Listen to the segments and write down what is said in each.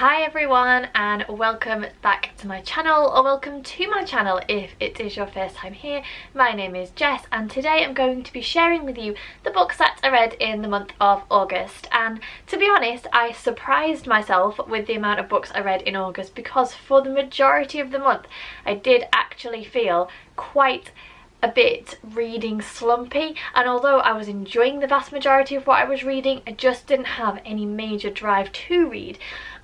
Hi everyone, and welcome back to my channel, or welcome to my channel if it is your first time here. My name is Jess, and today I'm going to be sharing with you the books that I read in the month of August. And to be honest, I surprised myself with the amount of books I read in August, because for the majority of the month I did actually feel quite a bit reading slumpy, and although I was enjoying the vast majority of what I was reading, I just didn't have any major drive to read.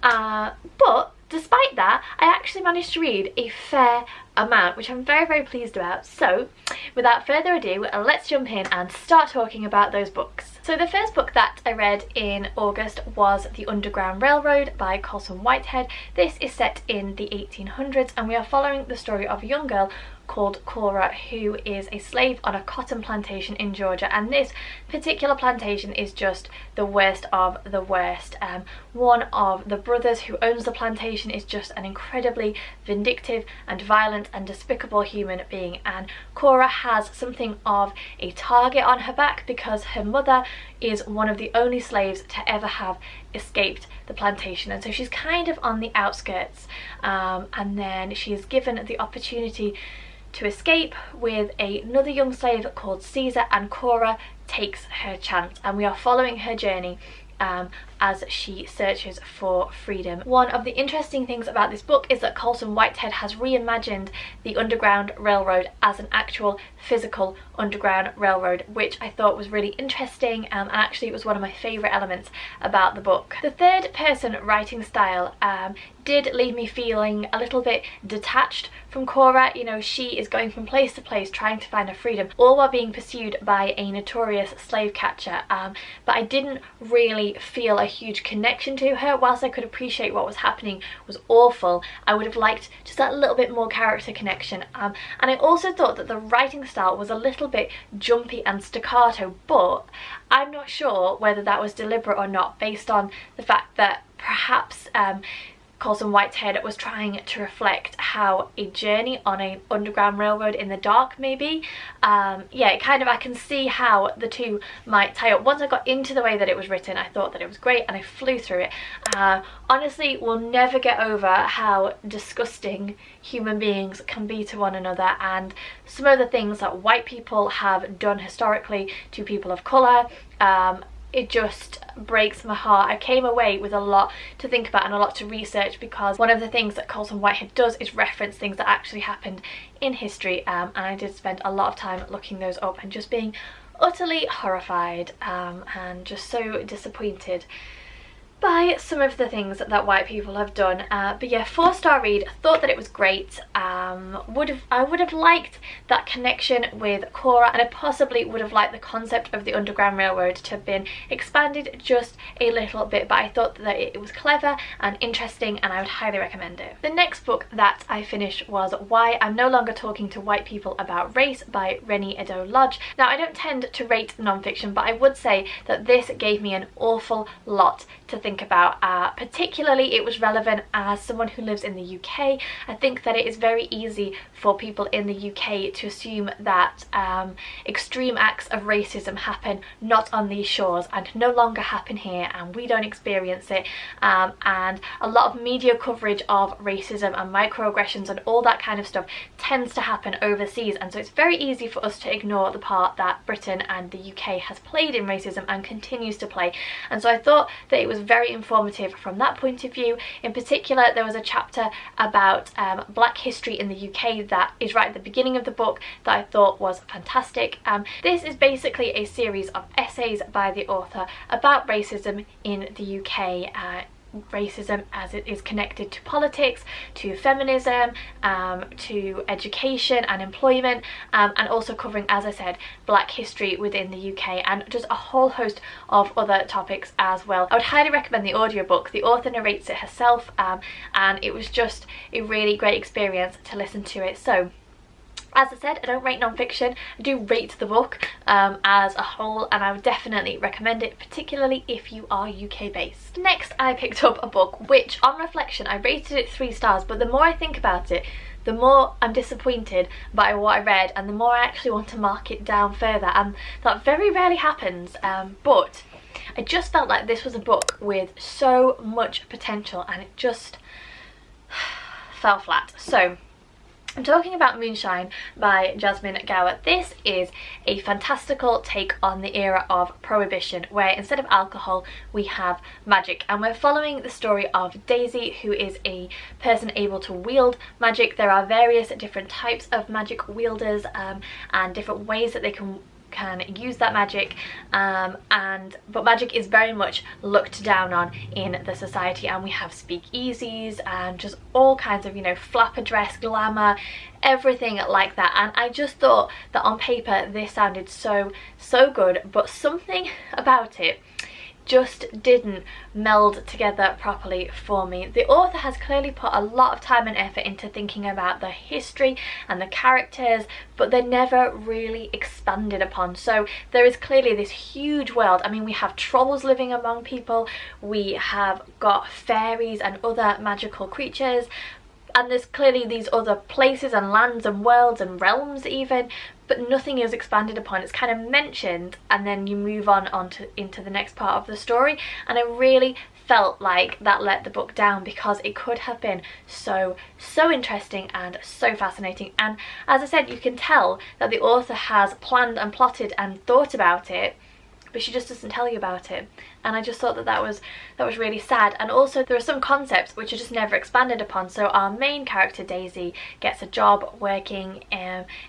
But despite that, I actually managed to read a fair amount, which I'm very pleased about. So without further ado, let's jump in and start talking about those books. So the first book that I read in August was The Underground Railroad by Colson Whitehead. This is set in the 1800s, and we are following the story of a young girl called Cora, who is a slave on a cotton plantation in Georgia, and this particular plantation is just the worst of the worst. One of the brothers who owns the plantation is just an incredibly vindictive and violent and despicable human being, and Cora has something of a target on her back because her mother is one of the only slaves to ever have escaped the plantation, and so she's kind of on the outskirts, and then she is given the opportunity to escape with another young slave called Caesar, and Cora takes her chance, and we are following her journey as she searches for freedom. One of the interesting things about this book is that Colson Whitehead has reimagined the Underground Railroad as an actual physical Underground Railroad, which I thought was really interesting, and actually it was one of my favourite elements about the book. The third person writing style did leave me feeling a little bit detached from Cora. You know, she is going from place to place trying to find her freedom, all while being pursued by a notorious slave catcher, but I didn't really feel a huge connection to her. Whilst I could appreciate what was happening was awful, I would have liked just that little bit more character connection, and I also thought that the writing style was a little bit jumpy and staccato, but I'm not sure whether that was deliberate or not, based on the fact that perhaps Colson Whitehead was trying to reflect how a journey on an underground railroad in the dark, maybe. Yeah, I can see how the two might tie up. Once I got into the way that it was written, I thought that it was great, and I flew through it. Honestly, we'll never get over how disgusting human beings can be to one another, and some of the things that white people have done historically to people of colour. It just breaks my heart. I came away with a lot to think about and a lot to research, because one of the things that Colson Whitehead does is reference things that actually happened in history, and I did spend a lot of time looking those up and just being utterly horrified and just so disappointed by some of the things that white people have done. But yeah, 4-star read. Thought that it was great. I would have liked that connection with Cora, and I possibly would have liked the concept of the Underground Railroad to have been expanded just a little bit, but I thought that it was clever and interesting, and I would highly recommend it. The next book that I finished was Why I'm No Longer Talking to White People About Race by Rennie Edo-Lodge. Now, I don't tend to rate non-fiction, but I would say that this gave me an awful lot to think about. Particularly it was relevant as someone who lives in the UK. I think that it is very easy for people in the UK to assume that extreme acts of racism happen not on these shores and no longer happen here, and we don't experience it, and a lot of media coverage of racism and microaggressions and all that kind of stuff tends to happen overseas, and so it's very easy for us to ignore the part that Britain and the UK has played in racism and continues to play. And so I thought that it was very informative from that point of view. In particular, there was a chapter about Black history in the UK that is right at the beginning of the book that I thought was fantastic. This is basically a series of essays by the author about racism in the UK. Racism as it is connected to politics, to feminism, to education and employment, and also covering, as I said, Black history within the UK, and just a whole host of other topics as well. I would highly recommend the audiobook. The author narrates it herself, and it was just a really great experience to listen to it. So, as I said, I don't rate non-fiction. I do rate the book as a whole, and I would definitely recommend it, particularly if you are UK based. Next, I picked up a book which, on reflection, I rated it 3 stars, but the more I think about it, the more I'm disappointed by what I read, and the more I actually want to mark it down further, and that very rarely happens, but I just felt like this was a book with so much potential and it just fell flat. So I'm talking about Moonshine by Jasmine Gower. This is a fantastical take on the era of Prohibition, where instead of alcohol we have magic, and we're following the story of Daisy, who is a person able to wield magic. There are various different types of magic wielders and different ways that they can use that magic, but magic is very much looked down on in the society, and we have speakeasies and just all kinds of, you know, flapper dress, glamour, everything like that. And I just thought that on paper this sounded so good, but something about it just didn't meld together properly for me. The author has clearly put a lot of time and effort into thinking about the history and the characters, but they're never really expanded upon. So there is clearly this huge world. I mean, we have trolls living among people, we have got fairies and other magical creatures, and there's clearly these other places and lands and worlds and realms even, but nothing is expanded upon. It's kind of mentioned and then you move on into the next part of the story, and I really felt like that let the book down because it could have been so interesting and so fascinating. And as I said, you can tell that the author has planned and plotted and thought about it, but she just doesn't tell you about it, and I just thought that was really sad. And also there are some concepts which are just never expanded upon. So our main character Daisy gets a job working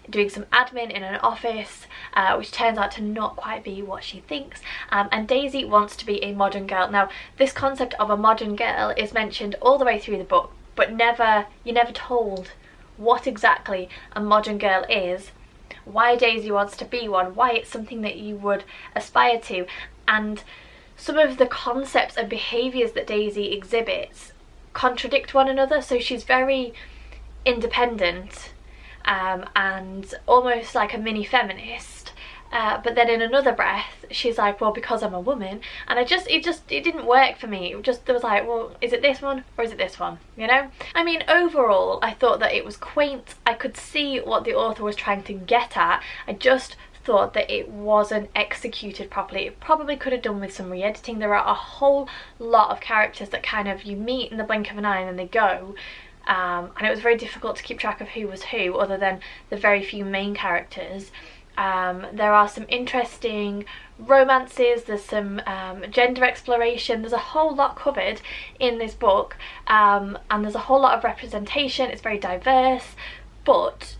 doing some admin in an office, which turns out to not quite be what she thinks, and Daisy wants to be a modern girl. Now this concept of a modern girl is mentioned all the way through the book, but you're never told what exactly a modern girl is, why Daisy wants to be one, why it's something that you would aspire to, and some of the concepts and behaviours that Daisy exhibits contradict one another. So she's very independent and almost like a mini feminist, but then in another breath she's like, well, because I'm a woman. And it didn't work for me. There was like, well, is it this one or is it this one, you know? I mean, overall I thought that it was quaint. I could see what the author was trying to get at. I just thought that it wasn't executed properly. It probably could have done with some re-editing. There are a whole lot of characters that kind of you meet in the blink of an eye and then they go, and it was very difficult to keep track of who was who other than the very few main characters. There are some interesting romances, there's some gender exploration, there's a whole lot covered in this book, and there's a whole lot of representation. It's very diverse, but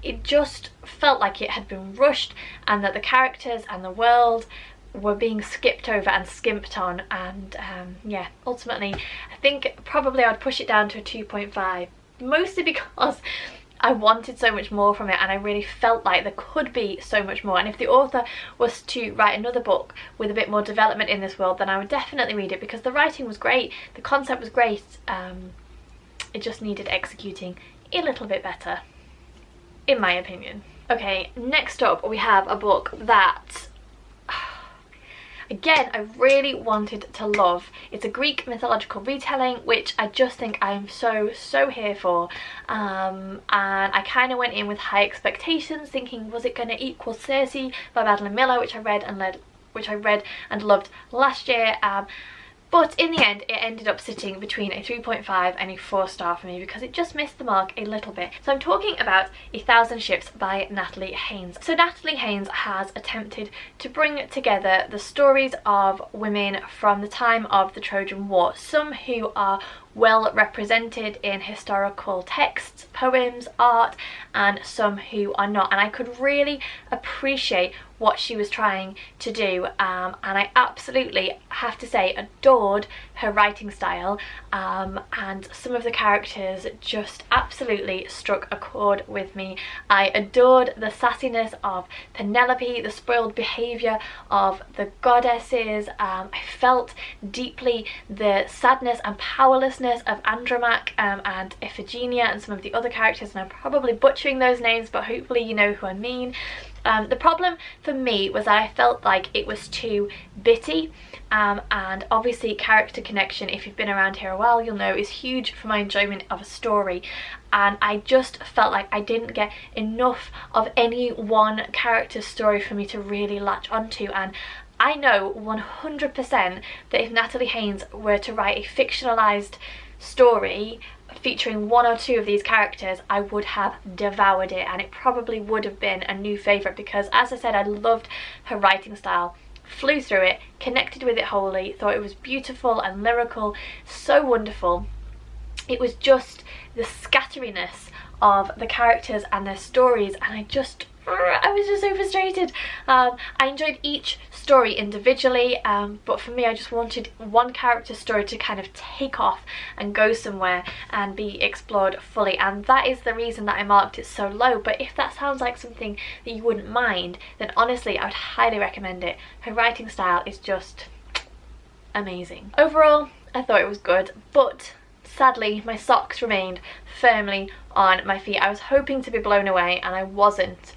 it just felt like it had been rushed and that the characters and the world were being skipped over and skimped on, and yeah, ultimately I think probably I'd push it down to a 2.5, mostly because I wanted so much more from it and I really felt like there could be so much more. And if the author was to write another book with a bit more development in this world, then I would definitely read it, because the writing was great, the concept was great, it just needed executing a little bit better, in my opinion. Okay, next up we have a book that again I really wanted to love. It's a Greek mythological retelling, which I just think I'm so here for, and I kind of went in with high expectations, thinking, was it going to equal Circe by Madeline Miller, which I read and loved last year, but in the end it ended up sitting between a 3.5 and a 4-star for me because it just missed the mark a little bit. So I'm talking about 1,000 Ships by Natalie Haynes. So Natalie Haynes has attempted to bring together the stories of women from the time of the Trojan War, some who are well represented in historical texts, poems, art, and some who are not. And I could really appreciate what she was trying to do, and I absolutely have to say adored her writing style, and some of the characters just absolutely struck a chord with me. I adored the sassiness of Penelope, the spoiled behaviour of the goddesses. I felt deeply the sadness and powerlessness of Andromache and Iphigenia and some of the other characters, and I'm probably butchering those names, but hopefully you know who I mean. The problem for me was that I felt like it was too bitty, and obviously character connection, if you've been around here a while you'll know, is huge for my enjoyment of a story, and I just felt like I didn't get enough of any one character's story for me to really latch onto. And I know 100% that if Natalie Haynes were to write a fictionalized story featuring one or two of these characters, I would have devoured it, and it probably would have been a new favourite because, as I said, I loved her writing style. Flew through it, connected with it wholly, thought it was beautiful and lyrical, so wonderful. It was just the scatteriness of the characters and their stories, and I was just so frustrated. I enjoyed each story individually, but for me I just wanted one character story to kind of take off and go somewhere and be explored fully, and that is the reason that I marked it so low. But if that sounds like something that you wouldn't mind, then honestly I would highly recommend it. Her writing style is just amazing. Overall, I thought it was good, but sadly my socks remained firmly on my feet. I was hoping to be blown away and I wasn't.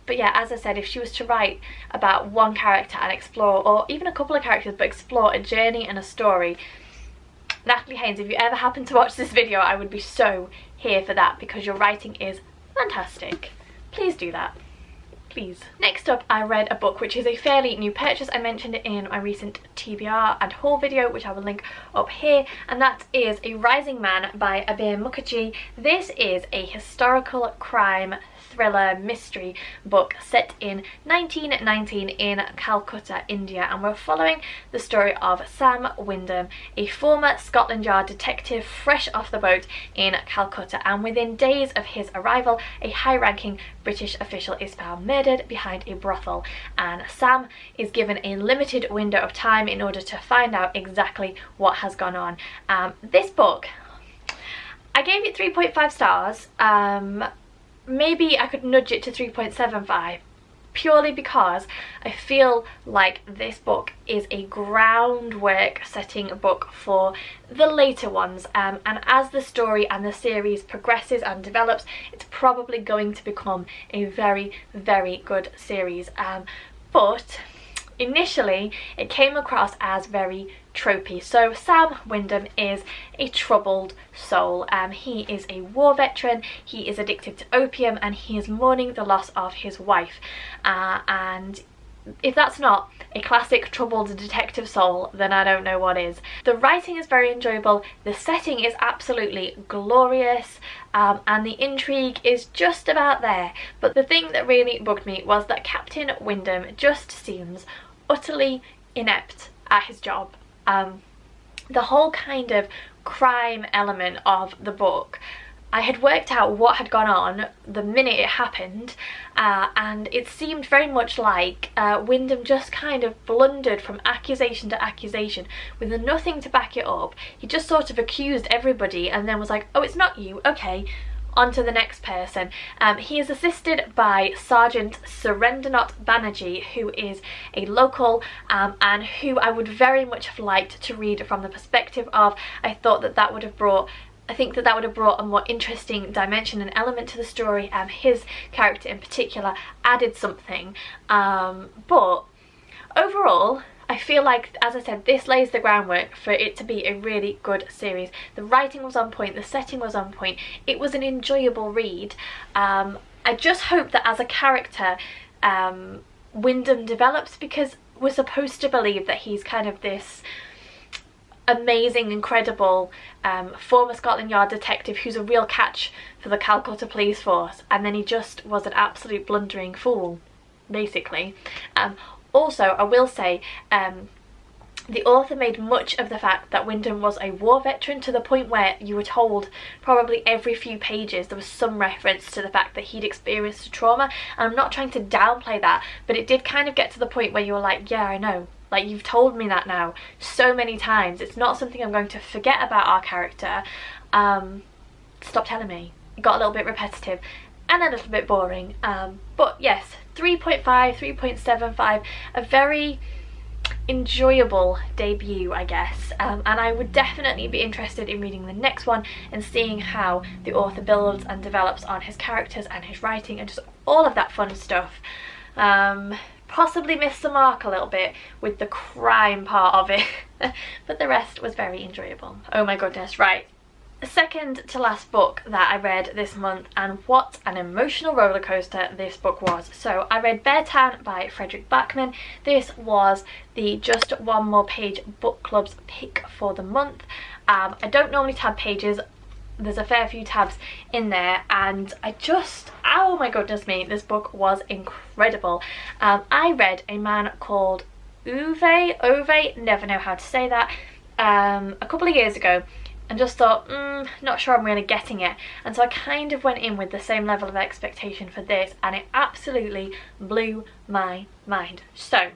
But yeah, as I said, if she was to write about one character and explore, or even a couple of characters, but explore a journey and a story, Natalie Haynes, if you ever happen to watch this video, I would be so here for that because your writing is fantastic. Please do that. Please. Next up, I read a book which is a fairly new purchase. I mentioned it in my recent TBR and haul video, which I will link up here, and that is A Rising Man by Abir Mukherjee. This is a historical crime thriller mystery book set in 1919 in Calcutta, India, and we're following the story of Sam Wyndham, a former Scotland Yard detective fresh off the boat in Calcutta, and within days of his arrival a high-ranking British official is found murdered behind a brothel, and Sam is given a limited window of time in order to find out exactly what has gone on. This book, I gave it 3.5 stars. Maybe I could nudge it to 3.75 purely because I feel like this book is a groundwork setting book for the later ones, and as the story and the series progresses and develops, it's probably going to become a very, very good series. But initially it came across as very tropey. So Sam Wyndham is a troubled soul. He is a war veteran, he is addicted to opium, and he is mourning the loss of his wife. And if that's not a classic troubled detective soul, then I don't know what is. The writing is very enjoyable, the setting is absolutely glorious, and the intrigue is just about there. But the thing that really bugged me was that Captain Wyndham just seems utterly inept at his job. The whole kind of crime element of the book, I had worked out what had gone on the minute it happened, and it seemed very much like Wyndham just kind of blundered from accusation to accusation with nothing to back it up. He just sort of accused everybody and then was like, oh, it's not you, okay, on to the next person. He is assisted by Sergeant Surendranath Banerjee, who is a local, and who I would very much have liked to read from the perspective of. I think that would have brought a more interesting dimension and element to the story. His character in particular added something, but overall I feel like, as I said, this lays the groundwork for it to be a really good series. The writing was on point, the setting was on point, it was an enjoyable read. I just hope that as a character Wyndham develops, because we're supposed to believe that he's kind of this amazing, incredible former Scotland Yard detective who's a real catch for the Calcutta police force, and then he just was an absolute blundering fool, basically. Also, I will say, the author made much of the fact that Wyndham was a war veteran, to the point where you were told probably every few pages there was some reference to the fact that he'd experienced a trauma. And I'm not trying to downplay that, but it did kind of get to the point where you were like, yeah, I know. Like, you've told me that now so many times. It's not something I'm going to forget about our character. Stop telling me. It got a little bit repetitive and a little bit boring. But yes, 3.5, 3.75, a very enjoyable debut, I guess, and I would definitely be interested in reading the next one and seeing how the author builds and develops on his characters and his writing and just all of that fun stuff. Possibly missed the mark a little bit with the crime part of it, but the rest was very enjoyable. Oh my goodness, right. second to last book that I read this month, and what an emotional roller coaster this book was. So I read Beartown by Frederick Backman. This was the Just One More Page book club's pick for the month. I don't normally tab pages. There's a fair few tabs in there, and oh my goodness me, this book was incredible. I read a man called Ove, never know how to say that, a couple of years ago, and just thought, not sure I'm really getting it. And so I kind of went in with the same level of expectation for this, and it absolutely blew my mind. So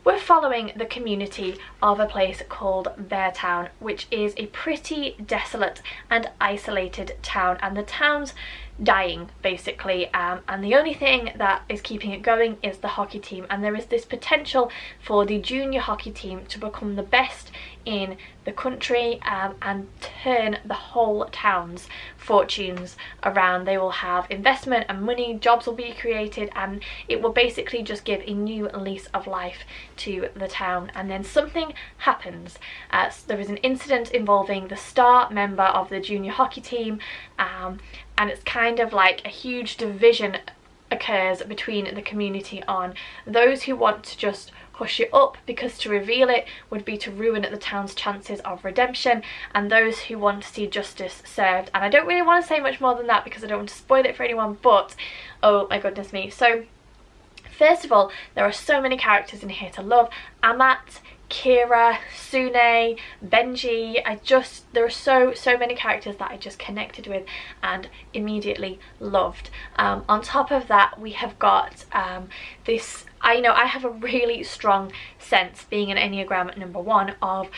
we're following the community of a place called Beartown, which is a pretty desolate and isolated town, and the town's dying basically, and the only thing that is keeping it going is the hockey team, and there is this potential for the junior hockey team to become the best in the country, and turn the whole town's fortunes around. They will have investment and money, jobs will be created, and it will basically just give a new lease of life to the town. And then something happens. There is an incident involving the star member of the junior hockey team, and it's kind of like a huge division occurs between the community on those who want to just hush it up because to reveal it would be to ruin the town's chances of redemption, and those who want to see justice served. And I don't really want to say much more than that because I don't want to spoil it for anyone, but oh my goodness me. So first of all, there are so many characters in here to love. Amat, Kira, Sune, Benji, there are so many characters that I just connected with and immediately loved. On top of that, we have got this, I know I have a really strong sense, being an Enneagram number 1, of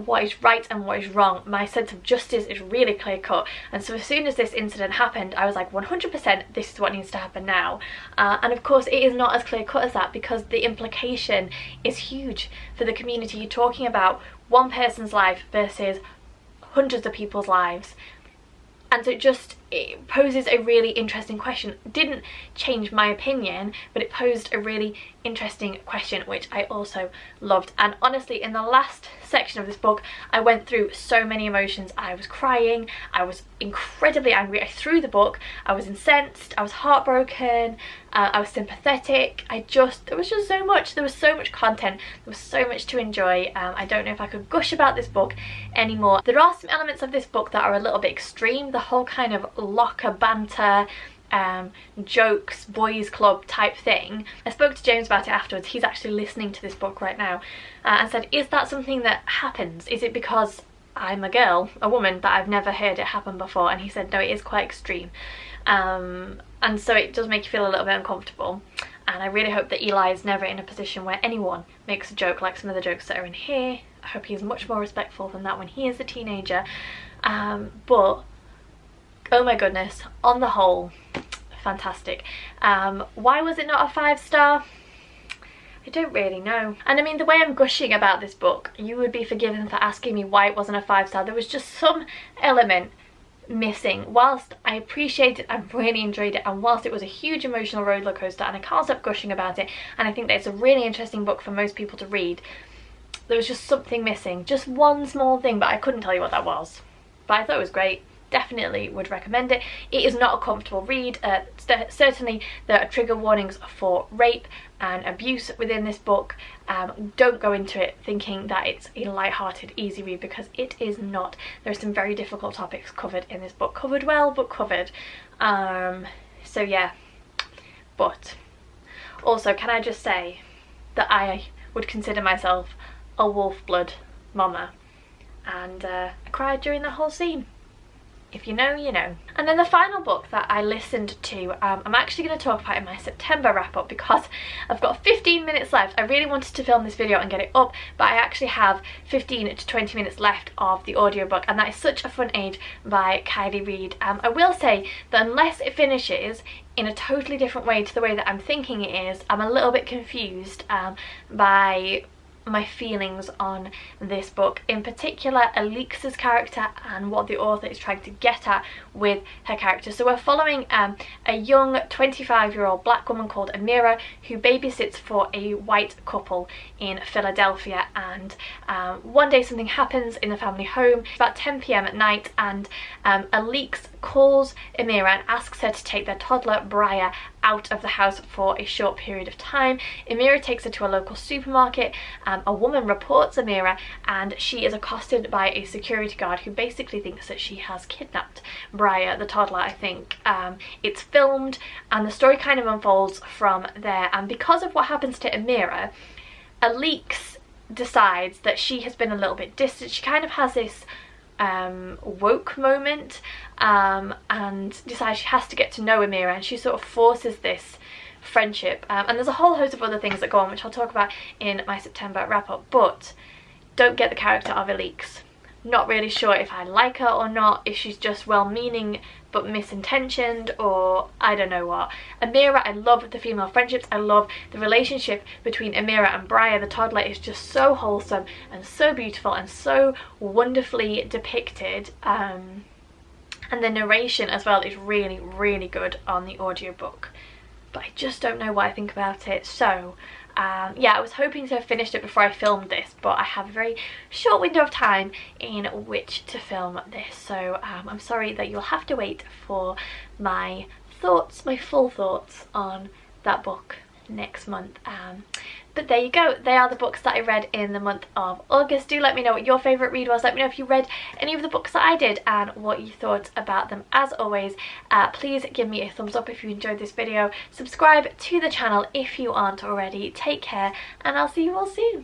what is right and what is wrong. My sense of justice is really clear cut, and so as soon as this incident happened, I was like 100% this is what needs to happen now. And of course it is not as clear cut as that, because the implication is huge for the community. You're talking about one person's life versus hundreds of people's lives, and so it poses a really interesting question. It didn't change my opinion, but it posed a really interesting question, which I also loved. And honestly, in the last section of this book, I went through so many emotions. I was crying, I was incredibly angry, I threw the book, I was incensed, I was heartbroken, I was sympathetic. There was just so much. There was so much content, there was so much to enjoy. I don't know if I could gush about this book anymore. There are some elements of this book that are a little bit extreme. The whole kind of locker banter, jokes, boys club type thing. I spoke to James about it afterwards. He's actually listening to this book right now, and said, is that something that happens? Is it because I'm a woman, that I've never heard it happen before? And he said no, it is quite extreme, and so it does make you feel a little bit uncomfortable. And I really hope that Eli is never in a position where anyone makes a joke like some of the jokes that are in here. I hope he's much more respectful than that when he is a teenager. But oh my goodness, on the whole, fantastic. Why was it not a 5-star? I don't really know. And I mean, the way I'm gushing about this book, you would be forgiven for asking me why it wasn't a 5-star. There was just some element missing. Whilst I appreciated and really enjoyed it, and whilst it was a huge emotional roller coaster, and I can't stop gushing about it, and I think that it's a really interesting book for most people to read, there was just something missing. Just one small thing, but I couldn't tell you what that was. But I thought it was great. Definitely would recommend it. It is not a comfortable read. Certainly there are trigger warnings for rape and abuse within this book. Don't go into it thinking that it's a light-hearted, easy read, because it is not. There are some very difficult topics covered in this book. Covered well, but covered. So yeah. But also, can I just say that I would consider myself a wolf blood mama, and I cried during the whole scene. If you know, you know. And then the final book that I listened to, I'm actually going to talk about in my September wrap up, because I've got 15 minutes left. I really wanted to film this video and get it up, but I actually have 15 to 20 minutes left of the audiobook, and that is Such a Fun Age by Kylie Reid. I will say that unless it finishes in a totally different way to the way that I'm thinking it is, I'm a little bit confused by my feelings on this book, in particular Alix's character and what the author is trying to get at with her character. So we're following a young 25-year-old black woman called Amira who babysits for a white couple in Philadelphia, and one day something happens in the family home. It's about 10 p.m. at night, and Alix calls Amira and asks her to take their toddler Briar out of the house for a short period of time. Amira takes her to a local supermarket. A woman reports Amira, and she is accosted by a security guard who basically thinks that she has kidnapped Briar, the toddler, I think. It's filmed, and the story kind of unfolds from there. And because of what happens to Amira, Alix decides that she has been a little bit distant. She kind of has this woke moment and decides she has to get to know Amira, and she sort of forces this friendship, and there's a whole host of other things that go on which I'll talk about in my September wrap up. But don't get the character of Alix. Not really sure if I like her or not, if she's just well-meaning but misintentioned, or I don't know what. Amira, I love the female friendships. I love the relationship between Amira and Briar, the toddler, is just so wholesome and so beautiful and so wonderfully depicted. And the narration as well is really, really good on the audiobook. But I just don't know what I think about it. So yeah, I was hoping to have finished it before I filmed this, but I have a very short window of time in which to film this. So I'm sorry that you'll have to wait for my thoughts, my full thoughts on that book next month. But there you go, they are the books that I read in the month of August. Do let me know what your favourite read was. Let me know if you read any of the books that I did and what you thought about them. As always, please give me a thumbs up if you enjoyed this video. Subscribe to the channel if you aren't already. Take care, and I'll see you all soon.